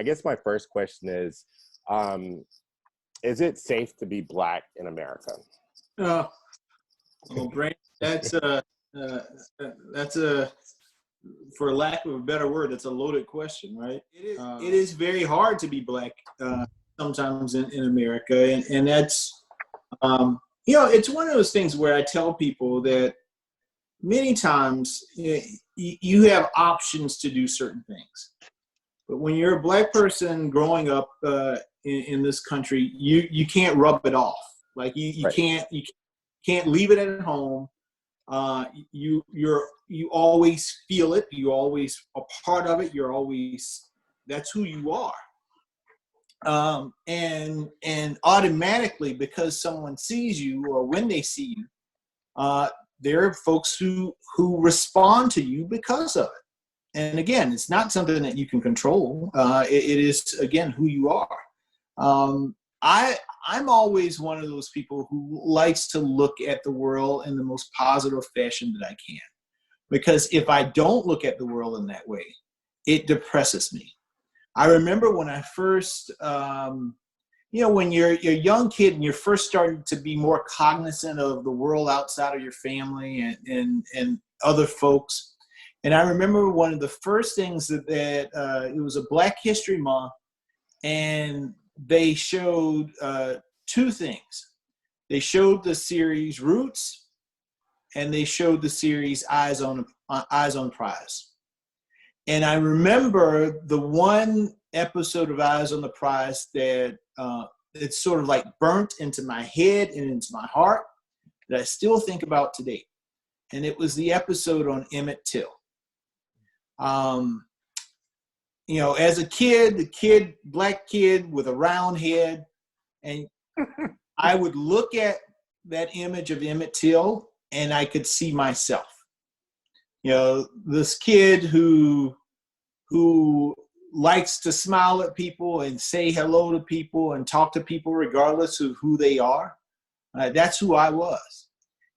I guess my first question is it safe to be Black in America? Well, Brandon, that's a, for lack of a better word, that's a loaded question, right? It is very hard to be Black sometimes in America, and that's, you know, it's one of those things where I tell people that many times you have options to do certain things, but when you're a Black person growing up in this country, you can't rub it off. Like you can't leave it at home. You always feel it. You always a part of it. You're always, that's who you are. And automatically, because someone sees you, or when they see you, there are folks who respond to you because of it. And again, it's not something that you can control. It is, again, who you are. I'm always one of those people who likes to look at the world in the most positive fashion that I can. Because if I don't look at the world in that way, it depresses me. I remember when I first, you know, when you're a young kid and you're first starting to be more cognizant of the world outside of your family and other folks. And I remember one of the first things that it was a Black History Month, and they showed two things. They showed the series Roots, and they showed the series Eyes on Prize. And I remember the one episode of Eyes on the Prize that it's sort of like burnt into my head and into my heart that I still think about today. And it was the episode on Emmett Till. You know, as a kid, Black kid with a round head, and I would look at that image of Emmett Till and I could see myself. You know, this kid who likes to smile at people and say hello to people and talk to people regardless of who they are. That's who I was.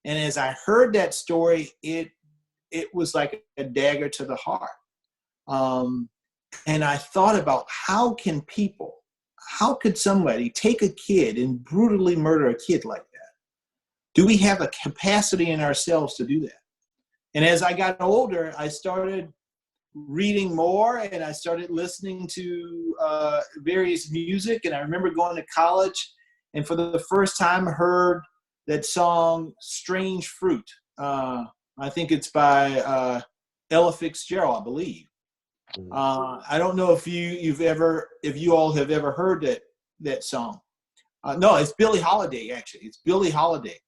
And as I heard that story, it was like a dagger to the heart. And I thought about how could somebody take a kid and brutally murder a kid like that? Do we have a capacity in ourselves to do that? And as I got older, I started reading more and I started listening to various music. And I remember going to college and for the first time heard that song, Strange Fruit. I think it's by Ella Fitzgerald, I believe. I don't know if you all have ever heard that song. No, it's Billie Holiday, actually. It's Billie Holiday.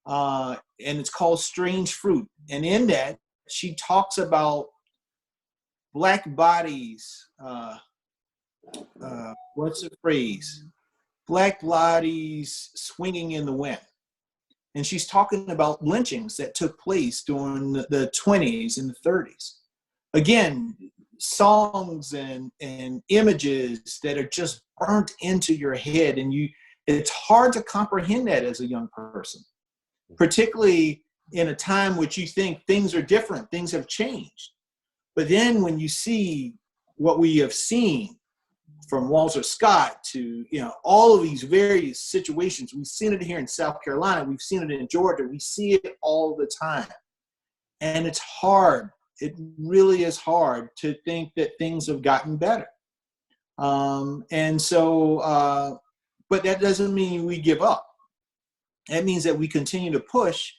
And it's called Strange Fruit. And in that, she talks about Black bodies. What's the phrase? Black bodies swinging in the wind. And she's talking about lynchings that took place during the 20s and the 30s. Again, songs and images that are just burnt into your head, and it's hard to comprehend that as a young person, particularly in a time which you think things are different, things have changed. But then when you see what we have seen from Walter Scott to, you know, all of these various situations, we've seen it here in South Carolina, we've seen it in Georgia, we see it all the time. And it's hard. It really is hard to think that things have gotten better. And so, but that doesn't mean we give up. That means that we continue to push.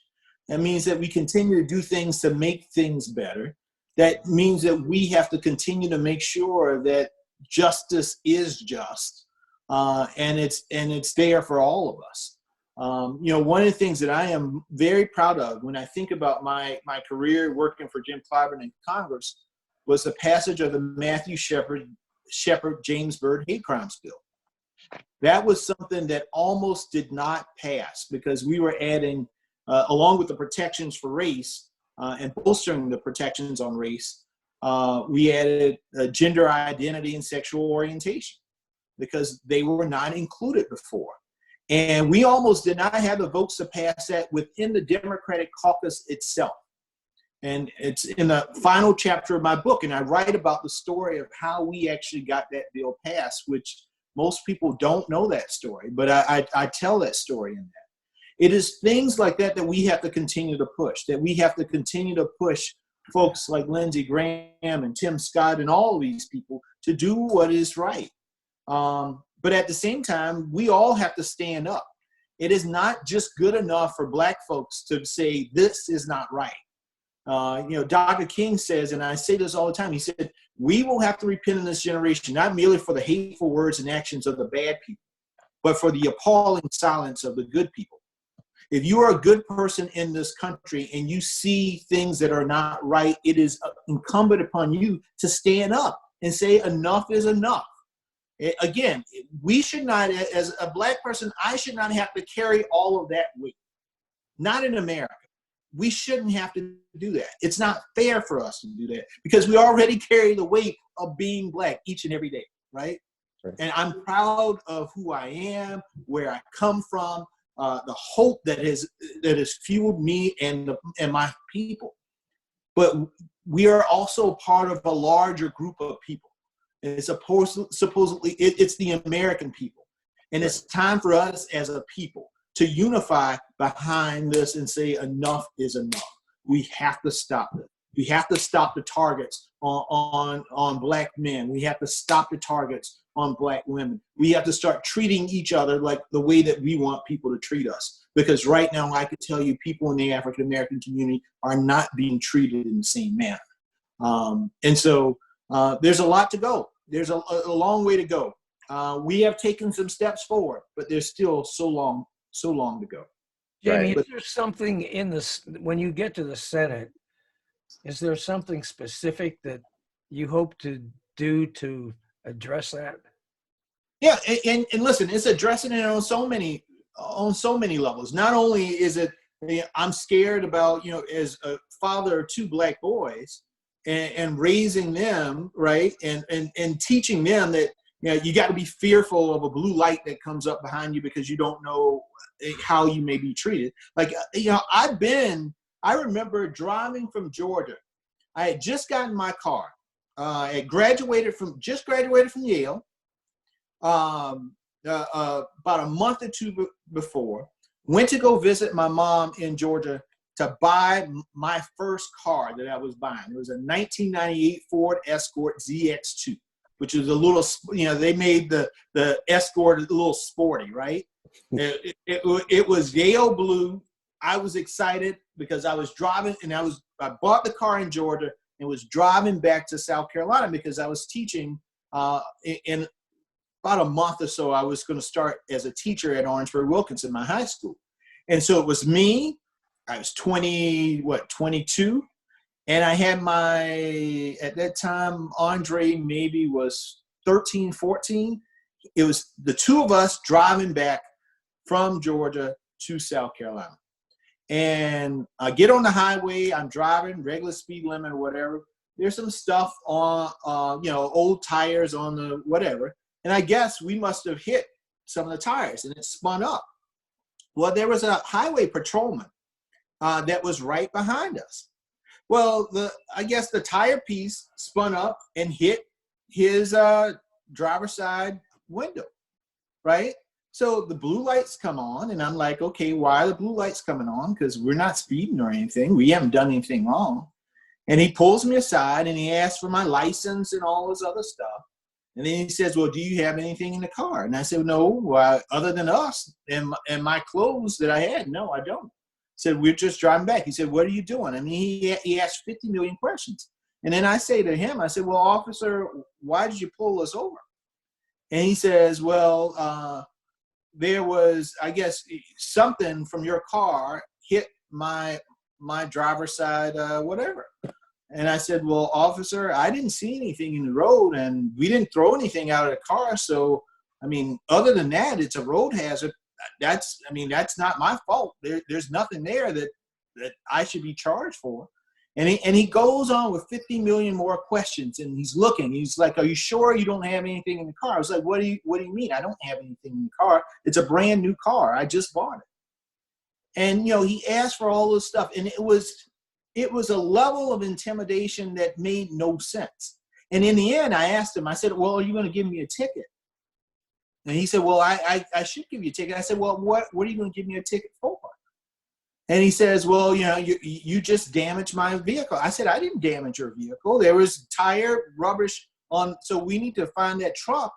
That means that we continue to do things to make things better. That means that we have to continue to make sure that justice is just, and it's there for all of us. You know, one of the things that I am very proud of when I think about my career working for Jim Clyburn in Congress was the passage of the Matthew Shepard James Byrd hate crimes bill. That was something that almost did not pass because we were adding, along with the protections for race and bolstering the protections on race, we added gender identity and sexual orientation because they were not included before. And we almost did not have the votes to pass that within the Democratic caucus itself. And it's in the final chapter of my book. And I write about the story of how we actually got that bill passed, which most people don't know that story, but I tell that story in that. It is things like that that we have to continue to push, that we have to continue to push folks like Lindsey Graham and Tim Scott and all of these people to do what is right. But at the same time, we all have to stand up. It is not just good enough for Black folks to say, this is not right. Dr. King says, and I say this all the time, he said, we will have to repent in this generation, not merely for the hateful words and actions of the bad people, but for the appalling silence of the good people. If you are a good person in this country and you see things that are not right, it is incumbent upon you to stand up and say enough is enough. Again, we should not, as a Black person, I should not have to carry all of that weight. Not in America. We shouldn't have to do that. It's not fair for us to do that because we already carry the weight of being Black each and every day, right? And I'm proud of who I am, where I come from, the hope that has fueled me and my people. But we are also part of a larger group of people. And it's supposedly it's the American people. And it's time for us as a people to unify behind this and say enough is enough. We have to stop it. We have to stop the targets on Black men. We have to stop the targets on Black women. We have to start treating each other like the way that we want people to treat us. Because right now, I can tell you, people in the African American community are not being treated in the same manner. And so there's a lot to go. There's a long way to go. We have taken some steps forward, but there's still so long to go. Jamie, is there something in this, when you get to the Senate, is there something specific that you hope to do to address that? Yeah, and listen, it's addressing it on so many levels. Not only is it, I'm scared about, as a father of two Black boys and raising them, right, and teaching them that, you got to be fearful of a blue light that comes up behind you because you don't know how you may be treated. Like, I remember driving from Georgia. I had just gotten my car. I had just graduated from Yale about a month or two before. Went to go visit my mom in Georgia to buy my first car that I was buying. It was a 1998 Ford Escort ZX2. Which is a little, they made the Escort a little sporty, right? It was Yale blue. I was excited because I was driving, and I bought the car in Georgia and was driving back to South Carolina because I was teaching in about a month or so. I was going to start as a teacher at Orangeburg Wilkinson, my high school. And so it was me. I was 22. And I had at that time, Andre maybe was 13, 14. It was the two of us driving back from Georgia to South Carolina. And I get on the highway, I'm driving, regular speed limit or whatever. There's some stuff on, old tires on the whatever. And I guess we must have hit some of the tires and it spun up. Well, there was a highway patrolman that was right behind us. Well, I guess the tire piece spun up and hit his driver's side window, right? So the blue lights come on, and I'm like, okay, why are the blue lights coming on? Because we're not speeding or anything. We haven't done anything wrong. And he pulls me aside, and he asks for my license and all this other stuff. And then he says, well, do you have anything in the car? And I said, no, well, other than us and my clothes that I had, no, I don't. Said, we're just driving back. He said, what are you doing? I mean, he asked 50 million questions. And then I say to him, I said, well, officer, why did you pull us over? And he says, well, there was, I guess, something from your car hit my driver's side, whatever. And I said, well, officer, I didn't see anything in the road and we didn't throw anything out of the car. So, I mean, other than that, it's a road hazard. That's not my fault. There's nothing there that I should be charged for. And he goes on with 50 million more questions, and he's looking. He's like, are you sure you don't have anything in the car? I was like, what do you mean? I don't have anything in the car. It's a brand new car. I just bought it. And he asked for all this stuff, and it was it was a level of intimidation that made no sense. And in the end, I asked him, I said, well, are you going to give me a ticket? And he said, well, I should give you a ticket. I said, well, what are you going to give me a ticket for? And he says, well, you know, you just damaged my vehicle. I said, I didn't damage your vehicle. There was tire rubbish on, so we need to find that truck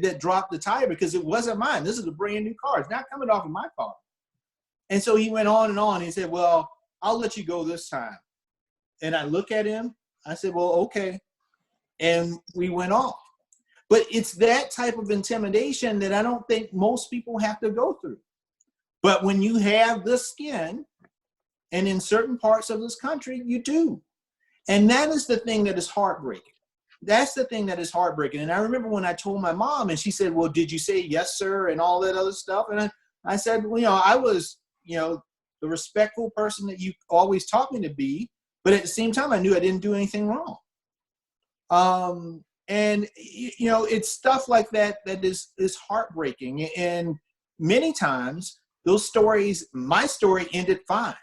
that dropped the tire because it wasn't mine. This is a brand new car. It's not coming off of my car. And so he went on and on. He said, well, I'll let you go this time. And I look at him. I said, well, okay. And we went off. But it's that type of intimidation that I don't think most people have to go through. But when you have the skin, and in certain parts of this country, you do. And that is the thing that is heartbreaking. That's the thing that is heartbreaking. And I remember when I told my mom, and she said, well, did you say yes, sir, and all that other stuff? And I said, well, you know, I was, you know, the respectful person that you always taught me to be, but at the same time, I knew I didn't do anything wrong. And, you know, it's stuff like that that is heartbreaking. And many times, those stories, my story ended fine.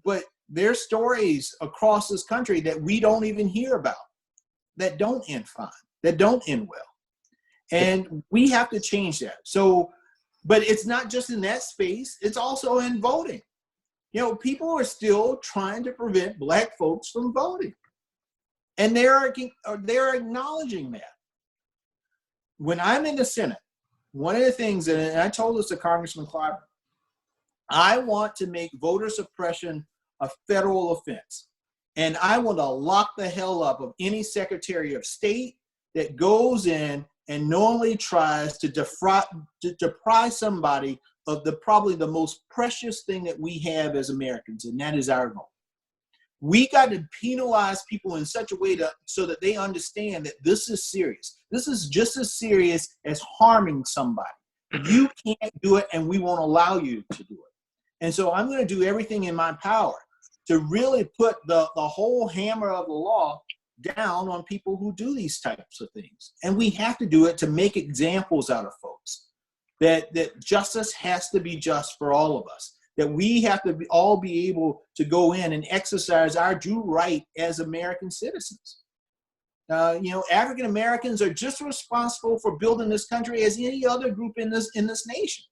But there's stories across this country that we don't even hear about, that don't end fine, that don't end well. And we have to change that. So, but it's not just in that space, it's also in voting. You know, people are still trying to prevent Black folks from voting. And they're acknowledging that. When I'm in the Senate, one of the things, and I told this to Congressman Clyburn, I want to make voter suppression a federal offense. And I want to lock the hell up of any Secretary of State that goes in and knowingly tries to deprive somebody of probably the most precious thing that we have as Americans, and that is our vote. We got to penalize people in such a way so that they understand that this is serious. This is just as serious as harming somebody. You can't do it, and we won't allow you to do it. And so I'm going to do everything in my power to really put the whole hammer of the law down on people who do these types of things. And we have to do it to make examples out of folks. That justice has to be just for all of us. That we have to all be able to go in and exercise our due right as American citizens. You know, African Americans are just responsible for building this country as any other group in this nation.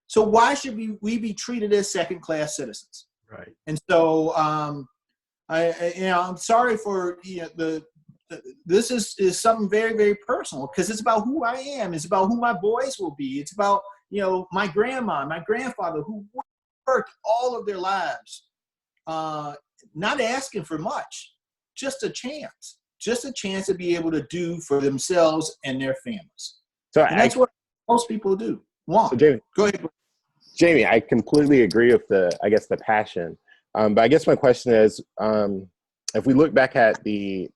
So why should we be treated as second-class citizens? Right. And so I'm sorry for this is something very, very personal because it's about who I am. It's about who my boys will be. It's about, you know, my grandma, my grandfather who worked all of their lives, not asking for much, just a chance to be able to do for themselves and their families. So that's what most people do. Want. So go ahead. Jamie, I completely agree with the passion. But I guess my question is, if we look back at the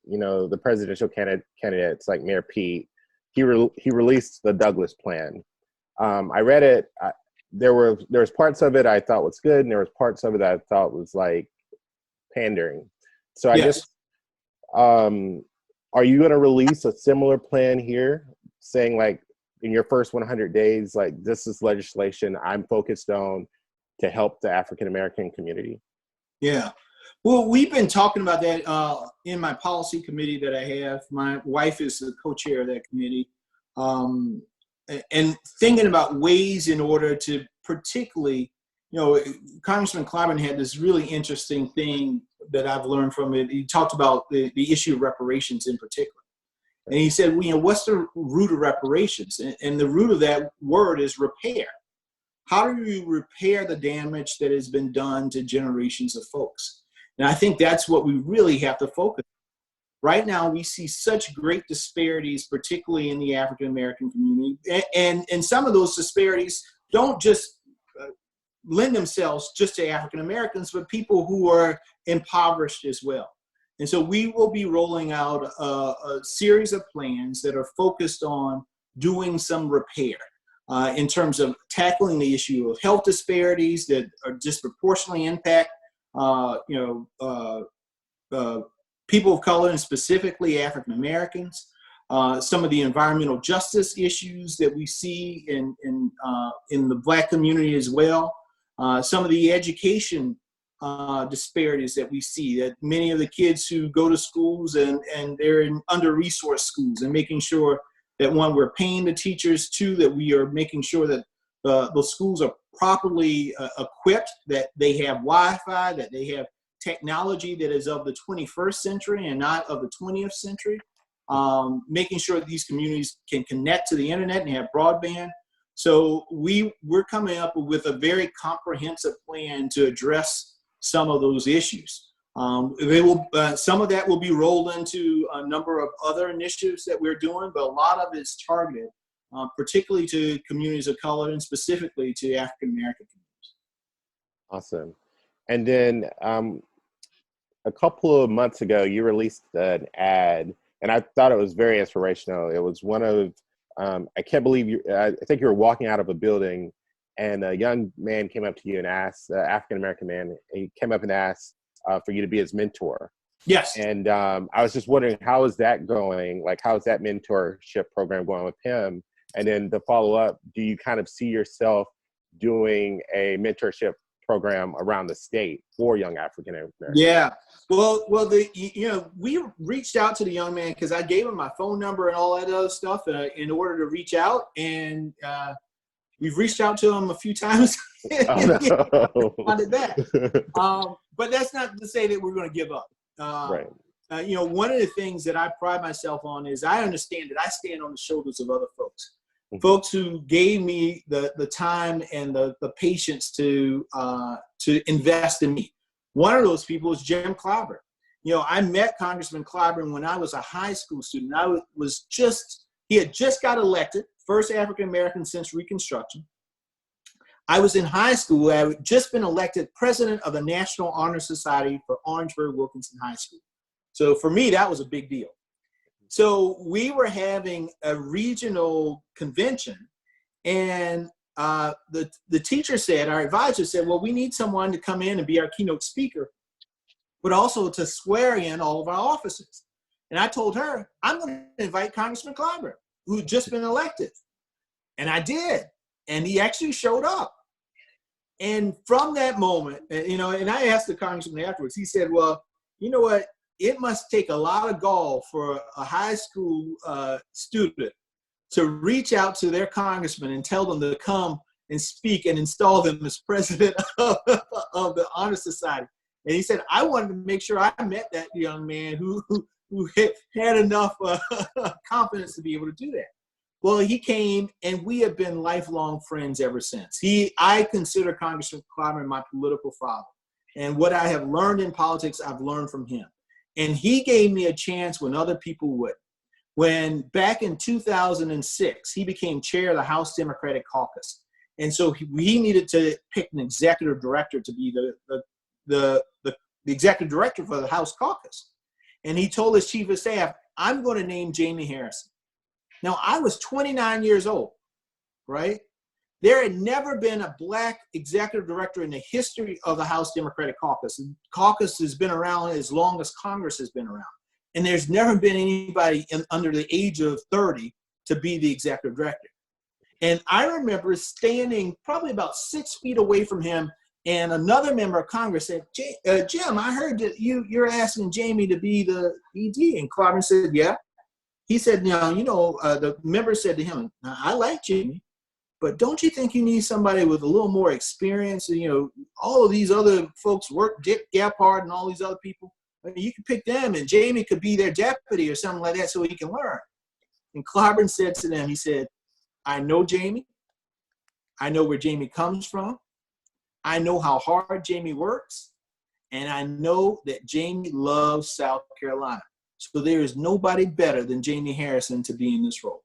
presidential candidates like Mayor Pete, he released the Douglas Plan. I read it. There was parts of it I thought was good, and there was parts of it that I thought was like pandering. So I guess, are you going to release a similar plan here, saying like in your first 100 days, like this is legislation I'm focused on to help the African American community? Yeah. Well, we've been talking about that in my policy committee that I have. My wife is the co-chair of that committee. And thinking about ways in order to particularly, you know, Congressman Clyburn had this really interesting thing that I've learned from it. He talked about the issue of reparations in particular. And he said, well, you know, what's the root of reparations? And the root of that word is repair. How do you repair the damage that has been done to generations of folks? And I think that's what we really have to focus on. Right now, we see such great disparities, particularly in the African American community. And some of those disparities don't just lend themselves just to African Americans, but people who are impoverished as well. And so we will be rolling out a series of plans that are focused on doing some repair in terms of tackling the issue of health disparities that are disproportionately impact people of color, and specifically African Americans. Some of the environmental justice issues that we see in the Black community as well. Some of the education disparities that we see, that many of the kids who go to schools and they're in under-resourced schools, and making sure that, one, we're paying the teachers, two, that we are making sure that the schools are properly equipped, that they have Wi-Fi, that they have technology that is of the 21st century and not of the 20th century, making sure that these communities can connect to the internet and have broadband. So we're coming up with a very comprehensive plan to address some of those issues. Some of that will be rolled into a number of other initiatives that we're doing, but a lot of it's targeted, particularly to communities of color and specifically to African American communities. Awesome. And then a couple of months ago, you released an ad, and I thought it was very inspirational. It was one of, I can't believe you, I think you were walking out of a building, and a young man came up to you and asked, African-American man, he came up and asked for you to be his mentor. Yes. And I was just wondering, how is that going? Like, how is that mentorship program going with him? And then to follow up, do you kind of see yourself doing a mentorship program around the state for young African Americans? Yeah. Well, we reached out to the young man because I gave him my phone number and all that other stuff in order to reach out. And we've reached out to him a few times. Wanted that. But that's not to say that we're going to give up. Right. One of the things that I pride myself on is I understand that I stand on the shoulders of other folks. Mm-hmm. Folks who gave me the time and the patience to invest in me. One of those people is Jim Clyburn. I met Congressman Clyburn when I was a high school student. He had just got elected, first African American since Reconstruction. I was in high school. I had just been elected president of the National Honor Society for Orangeburg Wilkinson High School. So for me, that was a big deal. So we were having a regional convention, and the teacher said, our advisor said, well, we need someone to come in and be our keynote speaker, but also to swear in all of our officers. And I told her, I'm going to invite Congressman Clyburn, who had just been elected. And I did. And he actually showed up. And from that moment, and I asked the congressman afterwards, he said, well, you know what? It must take a lot of gall for a high school student to reach out to their congressman and tell them to come and speak and install them as president of the Honor Society. And he said, I wanted to make sure I met that young man who had enough confidence to be able to do that. Well, he came, and we have been lifelong friends ever since. I consider Congressman Clyburn my political father. And what I have learned in politics, I've learned from him. And he gave me a chance when other people would. When back in 2006, he became chair of the House Democratic Caucus. And so he needed to pick an executive director to be the executive director for the House caucus. And he told his chief of staff, I'm going to name Jamie Harrison. Now, I was 29 years old, right? There had never been a black executive director in the history of the House Democratic Caucus. The caucus has been around as long as Congress has been around. And there's never been anybody under the age of 30 to be the executive director. And I remember standing probably about 6 feet away from him, and another member of Congress said, Jim, I heard that you're asking Jamie to be the ED. And Clyburn said, yeah. He said, the member said to him, I like Jamie, but don't you think you need somebody with a little more experience? All of these other folks work, Dick Gephardt and all these other people. I mean, you could pick them, and Jamie could be their deputy or something like that so he can learn. And Clyburn said to them, he said, I know Jamie. I know where Jamie comes from. I know how hard Jamie works. And I know that Jamie loves South Carolina. So there is nobody better than Jamie Harrison to be in this role.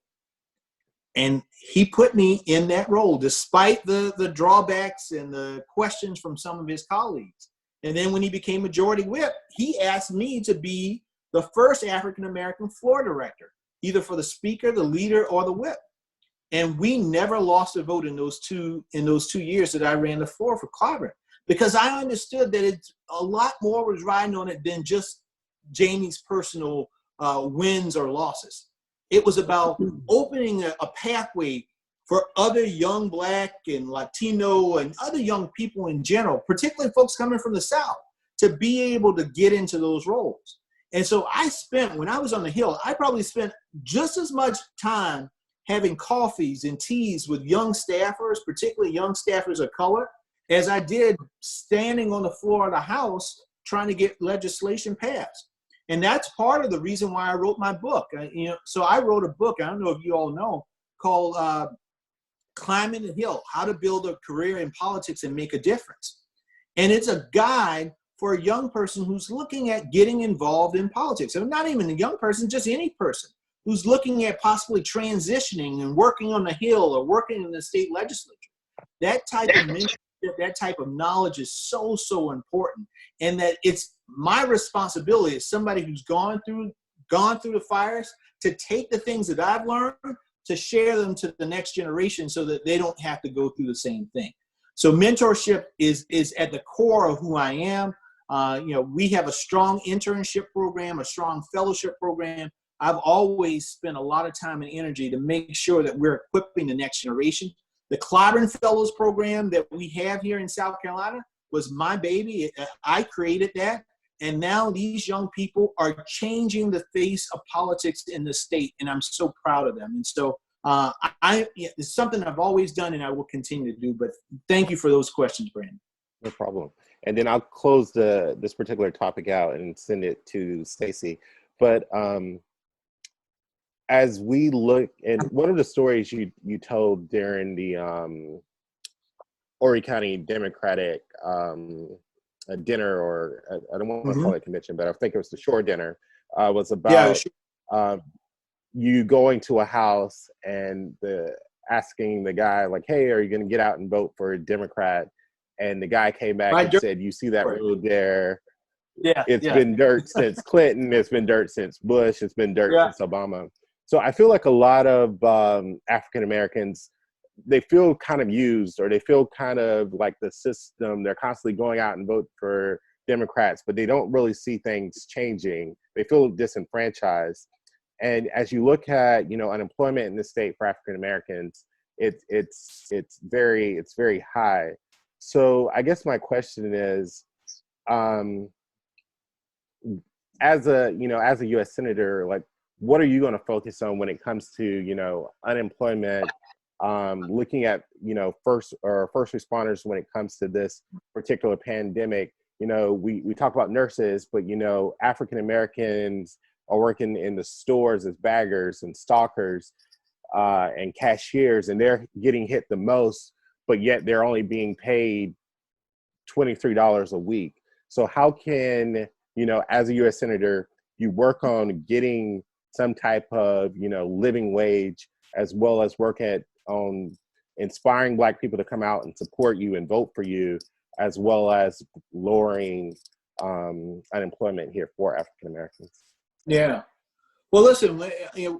And he put me in that role, despite the drawbacks and the questions from some of his colleagues. And then when he became majority whip, he asked me to be the first African-American floor director, either for the speaker, the leader, or the whip. And we never lost a vote in those two years that I ran the floor for Clyburn, because I understood that a lot more was riding on it than just Jamie's personal wins or losses. It was about opening a pathway for other young Black and Latino and other young people in general, particularly folks coming from the South, to be able to get into those roles. And so when I was on the Hill, I probably spent just as much time having coffees and teas with young staffers, particularly young staffers of color, as I did standing on the floor of the House trying to get legislation passed. And that's part of the reason why I wrote my book. So I wrote a book, I don't know if you all know, called Climbing the Hill, How to Build a Career in Politics and Make a Difference. And it's a guide for a young person who's looking at getting involved in politics. So not even a young person, just any person who's looking at possibly transitioning and working on the Hill or working in the state legislature. That type of mentorship, that type of knowledge is so, so important. And that it's my responsibility as somebody who's gone through the fires to take the things that I've learned to share them to the next generation so that they don't have to go through the same thing. So mentorship is at the core of who I am. We have a strong internship program, a strong fellowship program. I've always spent a lot of time and energy to make sure that we're equipping the next generation. The Clyburn Fellows program that we have here in South Carolina was my baby. I created that. And now these young people are changing the face of politics in the state, and I'm so proud of them. And so it's something I've always done and I will continue to do. But thank you for those questions, Brandon. No problem. And then I'll close this particular topic out and send it to Stacy. But as we look, and one of the stories you told during the Horry County Democratic a dinner, or I don't want to call it convention, but I think it was the shore dinner, was about you going to a house and asking the guy, like, hey, are you going to get out and vote for a Democrat? And the guy came back and said, you see that road there? Yeah, it's been dirt since Clinton. It's been dirt since Bush. It's been dirt since Obama. So I feel like a lot of African Americans, they feel kind of used, or they feel kind of like the system. They're constantly going out and vote for Democrats, but they don't really see things changing. They feel disenfranchised. And as you look at, unemployment in the state for African Americans, it's very high. So I guess my question is, as a U.S. Senator, like, what are you going to focus on when it comes to, unemployment, looking at, first responders when it comes to this particular pandemic? We talk about nurses, but, African Americans are working in the stores as baggers and stalkers and cashiers, and they're getting hit the most, but yet they're only being paid $23 a week. So how can, as a U.S. Senator, you work on getting some type of, living wage, as well as work on inspiring Black people to come out and support you and vote for you, as well as lowering unemployment here for African Americans? Yeah. Well, listen,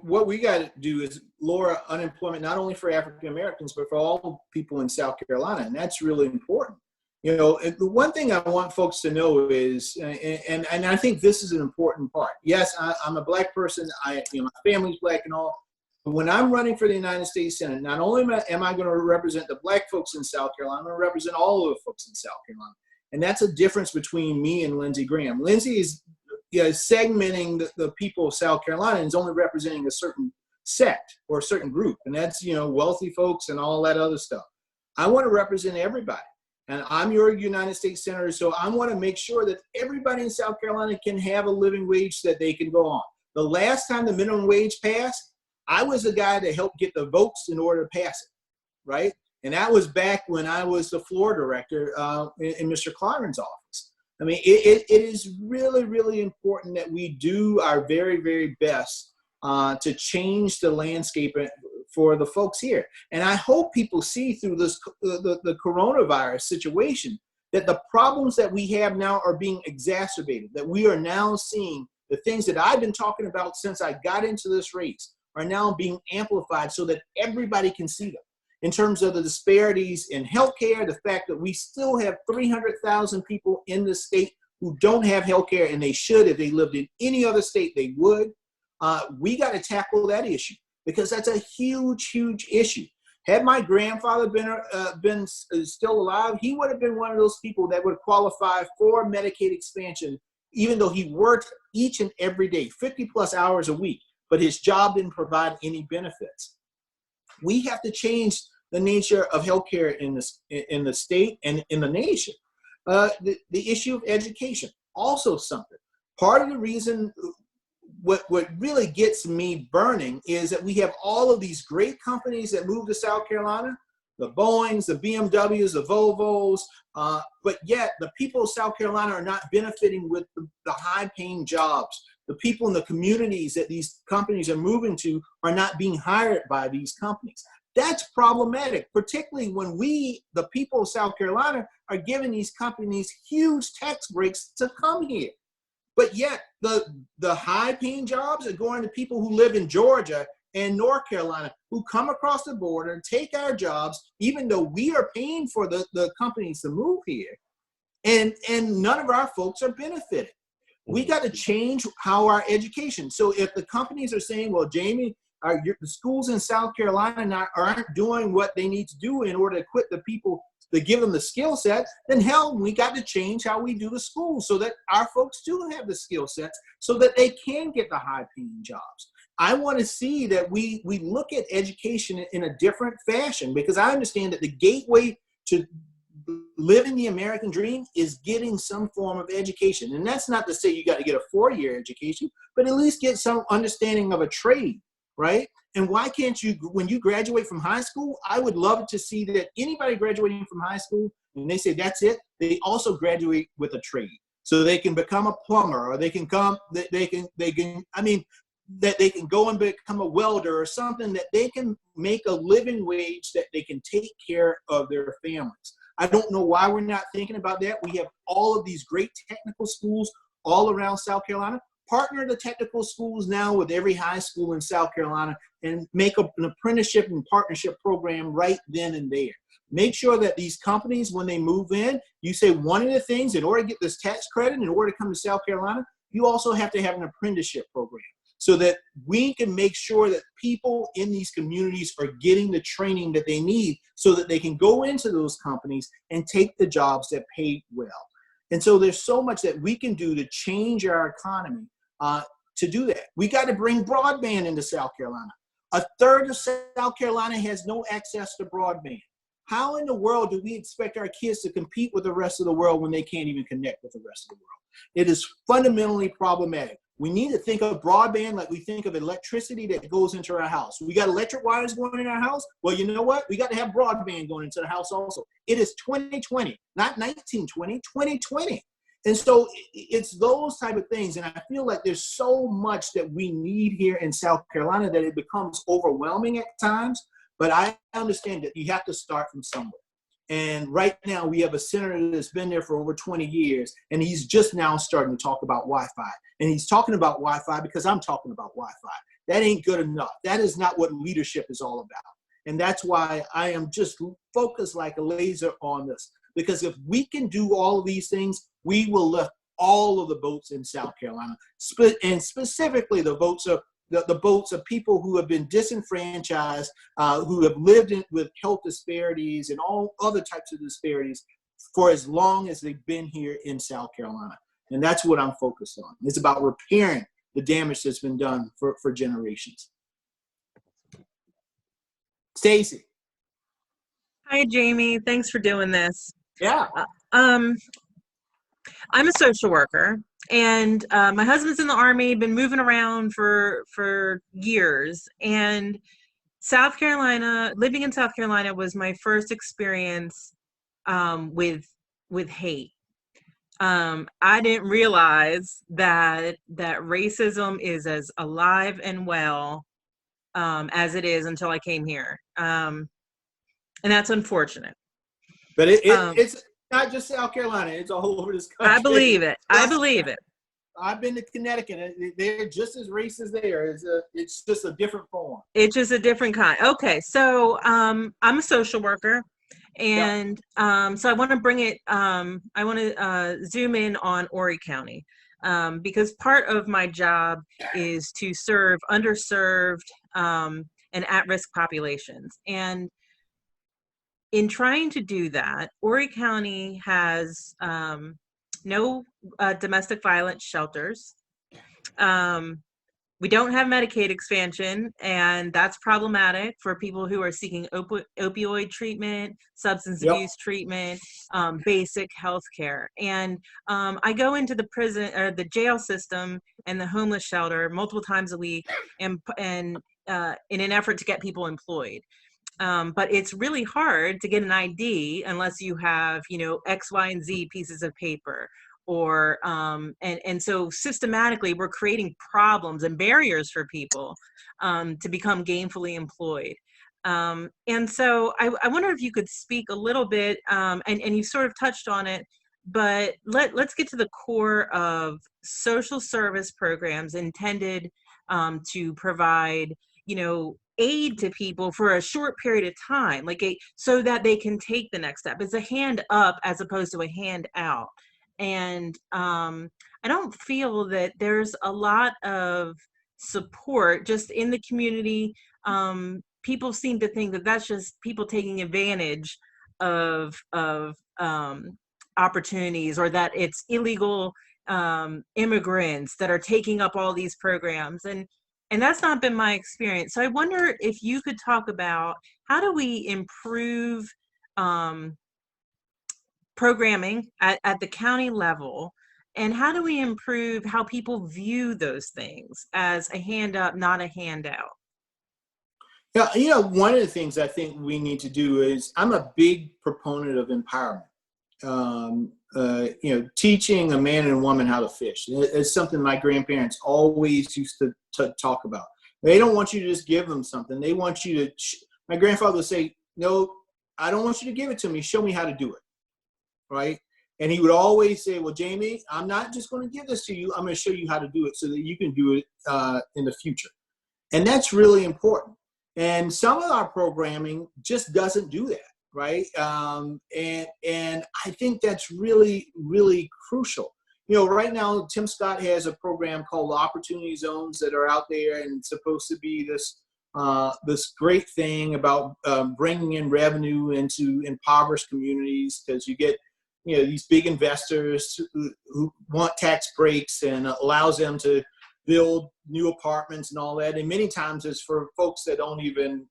what we got to do is lower unemployment, not only for African Americans, but for all people in South Carolina. And that's really important. The one thing I want folks to know is, and I think this is an important part. Yes, I'm a Black person. My family's Black and all. But when I'm running for the United States Senate, not only am I going to represent the Black folks in South Carolina, I'm going to represent all of the folks in South Carolina. And that's a difference between me and Lindsey Graham. Lindsey is segmenting the people of South Carolina and is only representing a certain sect or a certain group. And that's, wealthy folks and all that other stuff. I want to represent everybody. And I'm your United States Senator, so I want to make sure that everybody in South Carolina can have a living wage that they can go on. The last time the minimum wage passed, I was the guy that helped get the votes in order to pass it, right? And that was back when I was the floor director in Mr. Clyburn's office. I mean, it is really, really important that we do our very, very best to change the landscape for the folks here. And I hope people see through this the coronavirus situation that the problems that we have now are being exacerbated, that we are now seeing the things that I've been talking about since I got into this race are now being amplified so that everybody can see them. In terms of the disparities in healthcare, the fact that we still have 300,000 people in the state who don't have healthcare, and they should. If they lived in any other state, they would. We got to tackle that issue, because that's a huge, huge issue. Had my grandfather been still alive, he would have been one of those people that would qualify for Medicaid expansion, even though he worked each and every day, 50 plus hours a week, but his job didn't provide any benefits. We have to change the nature of healthcare in the state and in the nation. The issue of education, also something. Part of the reason, what really gets me burning is that we have all of these great companies that move to South Carolina, the Boeings, the BMWs, the Volvos, but yet the people of South Carolina are not benefiting with the high-paying jobs. The people in the communities that these companies are moving to are not being hired by these companies. That's problematic, particularly when we, the people of South Carolina, are giving these companies huge tax breaks to come here. But yet the high-paying jobs are going to people who live in Georgia and North Carolina, who come across the border and take our jobs, even though we are paying for the companies to move here, and none of our folks are benefiting. We got to change how our education. So if the companies are saying, well, Jamie, the schools in South Carolina aren't doing what they need to do in order to equip the people, to give them the skill set, then hell, we got to change how we do the schools so that our folks do have the skill sets so that they can get the high-paying jobs. I want to see that we look at education in a different fashion, because I understand that the gateway to living the American dream is getting some form of education. And that's not to say you got to get a 4-year education, but at least get some understanding of a trade, right? And why can't you, when you graduate from high school, I would love to see that anybody graduating from high school, and they say that's it, they also graduate with a trade. So they can become a plumber, or they can come, that they can go and become a welder or something, that they can make a living wage that they can take care of their families. I don't know why we're not thinking about that. We have all of these great technical schools all around South Carolina. Partner the technical schools now with every high school in South Carolina and make an apprenticeship and partnership program right then and there. Make sure that these companies, when they move in, you say one of the things, in order to get this tax credit, in order to come to South Carolina, you also have to have an apprenticeship program, so that we can make sure that people in these communities are getting the training that they need so that they can go into those companies and take the jobs that pay well. And so there's so much that we can do to change our economy to do that. We got to bring broadband into South Carolina. A third of South Carolina has no access to broadband. How in the world do we expect our kids to compete with the rest of the world when they can't even connect with the rest of the world? It is fundamentally problematic. We need to think of broadband like we think of electricity that goes into our house. We got electric wires going in our house. Well, you know what? We got to have broadband going into the house also. It is 2020, not 1920, 2020. And so it's those type of things. And I feel like there's so much that we need here in South Carolina that it becomes overwhelming at times. But I understand that you have to start from somewhere. And right now we have a senator that's been there for over 20 years, and he's just now starting to talk about Wi-Fi. And he's talking about Wi-Fi because I'm talking about Wi-Fi. That ain't good enough. That is not what leadership is all about. And that's why I am just focused like a laser on this. Because if we can do all of these things, we will lift all of the votes in South Carolina, and specifically the votes of the votes of people who have been disenfranchised, who have lived with health disparities and all other types of disparities for as long as they've been here in South Carolina. And that's what I'm focused on. It's about repairing the damage that's been done for generations. Stacy. Hi, Jamie. Thanks for doing this. Yeah. I'm a social worker, and my husband's in the Army, been moving around for years. And South Carolina, living in South Carolina was my first experience with hate. I didn't realize that racism is as alive and well as it is until I came here. And that's unfortunate. But it's not just South Carolina. It's all over this country. I believe it. I believe it. I've been to Connecticut. They're just as racist there. It's just a different form. It's just a different kind. Okay, so I'm a social worker, and so I want to bring it. I want to zoom in on Horry County because part of my job is to serve underserved and at-risk populations. And in trying to do that, Horry County has no domestic violence shelters. We don't have Medicaid expansion, and that's problematic for people who are seeking opioid treatment, substance abuse treatment, basic health care. And I go into the prison or the jail system and the homeless shelter multiple times a week, and in an effort to get people employed. But it's really hard to get an ID unless you have, X, Y, and Z pieces of paper. Or and so systematically we're creating problems and barriers for people to become gainfully employed. And so I wonder if you could speak a little bit, and you sort of touched on it, but let's get to the core of social service programs intended to provide, aid to people for a short period of time, so that they can take the next step. It's a hand up as opposed to a hand out. And I don't feel that there's a lot of support just in the community. People seem to think that that's just people taking advantage of opportunities, or that it's illegal immigrants that are taking up all these programs. And that's not been my experience. So I wonder if you could talk about how do we improve programming at the county level, and how do we improve how people view those things as a hand up, not a handout? Yeah, one of the things I think we need to do is, I'm a big proponent of empowerment. Teaching a man and a woman how to fish. It's something my grandparents always used to talk about. They don't want you to just give them something. They want you to, my grandfather would say, no, I don't want you to give it to me. Show me how to do it. Right? And he would always say, well, Jamie, I'm not just going to give this to you. I'm going to show you how to do it so that you can do it in the future. And that's really important. And some of our programming just doesn't do that, right? And I think that's really, really crucial. Right now, Tim Scott has a program called Opportunity Zones that are out there, and it's supposed to be this great thing about bringing in revenue into impoverished communities, because you get these big investors who want tax breaks, and allows them to build new apartments and all that. And many times it's for folks that don't even,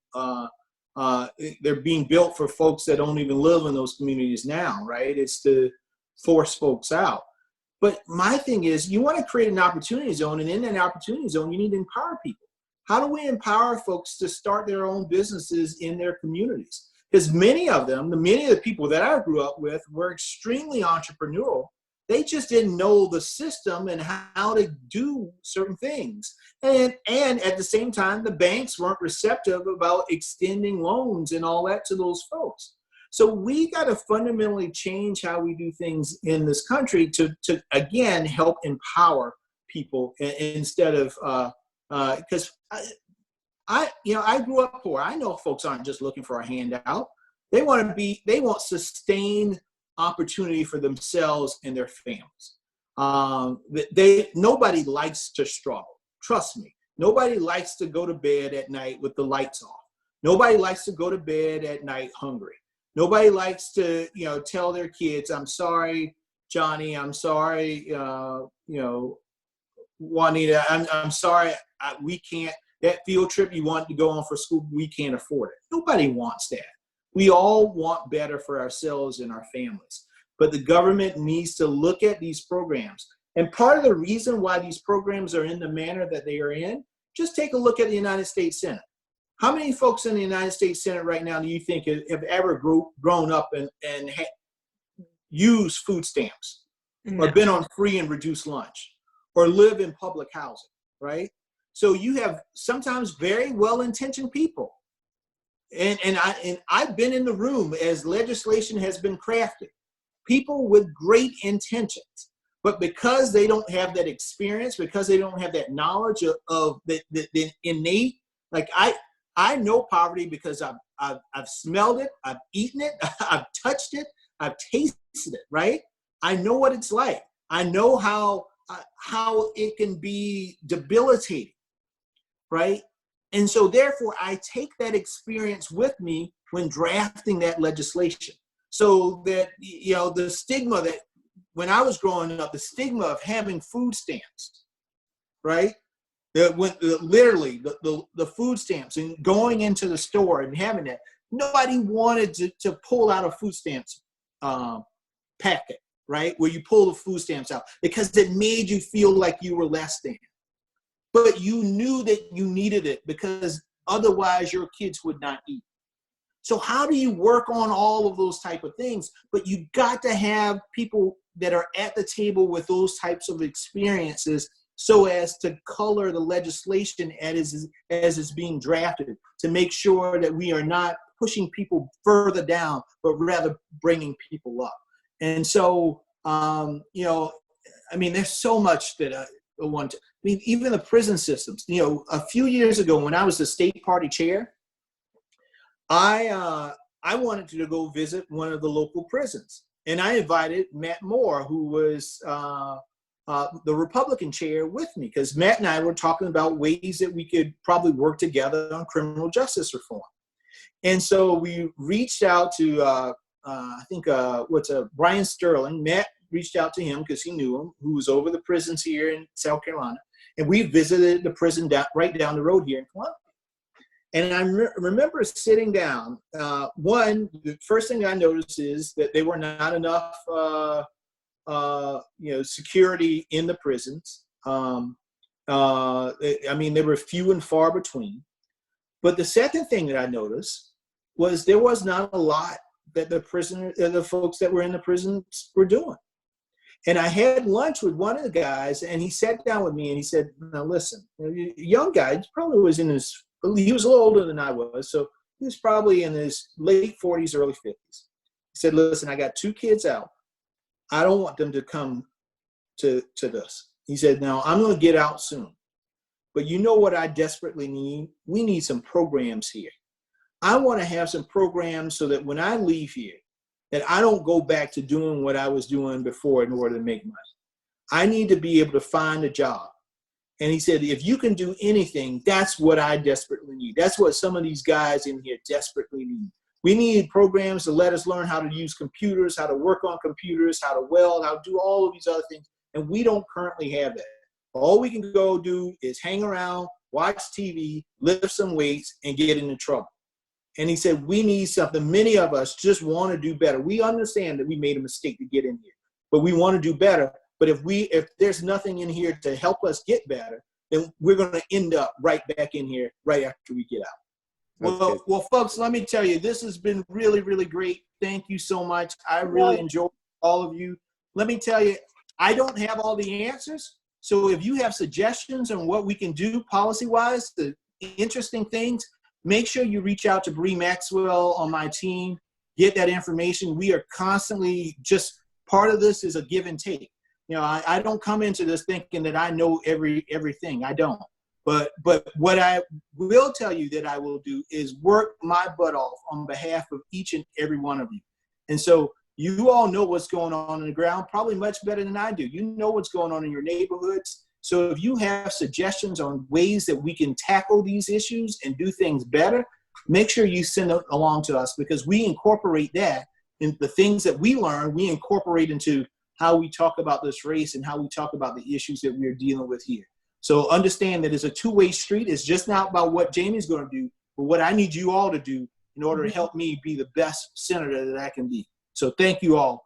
they're being built for folks that don't even live in those communities now, right? It's to force folks out. But my thing is, you want to create an opportunity zone, and in that opportunity zone, you need to empower people. How do we empower folks to start their own businesses in their communities? Because many of the people that I grew up with were extremely entrepreneurial. They just didn't know the system and how to do certain things. And at the same time, the banks weren't receptive about extending loans and all that to those folks. So we got to fundamentally change how we do things in this country to again, help empower people instead of, because I grew up poor. I know folks aren't just looking for a handout. They want sustained opportunity for themselves and their families. Nobody likes to struggle. Trust me. Nobody likes to go to bed at night with the lights off. Nobody likes to go to bed at night hungry. Nobody likes to, tell their kids, I'm sorry, Johnny, I'm sorry, Juanita, I'm sorry, we can't, that field trip you want to go on for school, we can't afford it. Nobody wants that. We all want better for ourselves and our families. But the government needs to look at these programs. And part of the reason why these programs are in the manner that they are in, just take a look at the United States Senate. How many folks in the United States Senate right now do you think have ever grown up and used food stamps, or been on free and reduced lunch, or live in public housing, right? So you have sometimes very well-intentioned people. And I've been in the room as legislation has been crafted. People with great intentions, but because they don't have that experience, because they don't have that knowledge of the innate, like I know poverty because I've smelled it, I've eaten it, I've touched it, I've tasted it, right? I know what it's like. I know how it can be debilitating, right? And so therefore, I take that experience with me when drafting that legislation. So that, you know, the stigma that when I was growing up, the stigma of having food stamps, right? Literally the food stamps and going into the store and having that, nobody wanted to pull out a food stamps packet, right? Where you pull the food stamps out because it made you feel like you were less than. But you knew that you needed it because otherwise your kids would not eat. So how do you work on all of those type of things? But you got to have people that are at the table with those types of experiences so as to color the legislation as it's being drafted, to make sure that we are not pushing people further down, but rather bringing people up. And so, you know, I mean, there's so much that I want to, I mean, even the prison systems, you know, a few years ago when I was the state party chair, I wanted to go visit one of the local prisons. And I invited Matt Moore, who was the Republican chair, with me, because Matt and I were talking about ways that we could probably work together on criminal justice reform. And so we reached out to, I think, Brian Sterling. Matt reached out to him because he knew him, who was over the prisons here in South Carolina. And we visited the prison right down the road here in Columbia. And I remember sitting down. The first thing I noticed is that there were not enough, you know, security in the prisons. I mean, they were few and far between. But the second thing that I noticed was there was not a lot that the folks that were in the prisons were doing. And I had lunch with one of the guys, and he sat down with me and he said, "Now listen, a young guy, he probably was he was a little older than I was, so he was probably in his late 40s, early 50s. He said, listen, I got 2 kids out. I don't want them to come to this. He said, now I'm going to get out soon. But you know what I desperately need? We need some programs here. I want to have some programs so that when I leave here, that I don't go back to doing what I was doing before in order to make money. I need to be able to find a job." And he said, if you can do anything, that's what I desperately need. That's what some of these guys in here desperately need. We need programs to let us learn how to use computers, how to work on computers, how to weld, how to do all of these other things. And we don't currently have that. All we can go do is hang around, watch TV, lift some weights, and get into trouble. And he said, we need something. Many of us just want to do better. We understand that we made a mistake to get in here, but we want to do better. But if there's nothing in here to help us get better, then we're going to end up right back in here right after we get out. Well, folks, let me tell you, this has been really, really great. Thank you so much. I really enjoy all of you. Let me tell you, I don't have all the answers. So if you have suggestions on what we can do policy-wise, the interesting things, make sure you reach out to Bree Maxwell on my team. Get that information. We are constantly just, part of this is a give and take. You know, I don't come into this thinking that I know everything. I don't. But what I will tell you that I will do is work my butt off on behalf of each and every one of you. And so you all know what's going on the ground probably much better than I do. You know what's going on in your neighborhoods. So if you have suggestions on ways that we can tackle these issues and do things better, make sure you send it along to us, because we incorporate that in the things that we learn. We incorporate into how we talk about this race and how we talk about the issues that we're dealing with here. So understand that it's a two-way street. It's just not about what Jamie's going to do, but what I need you all to do in order to help me be the best senator that I can be. So thank you all.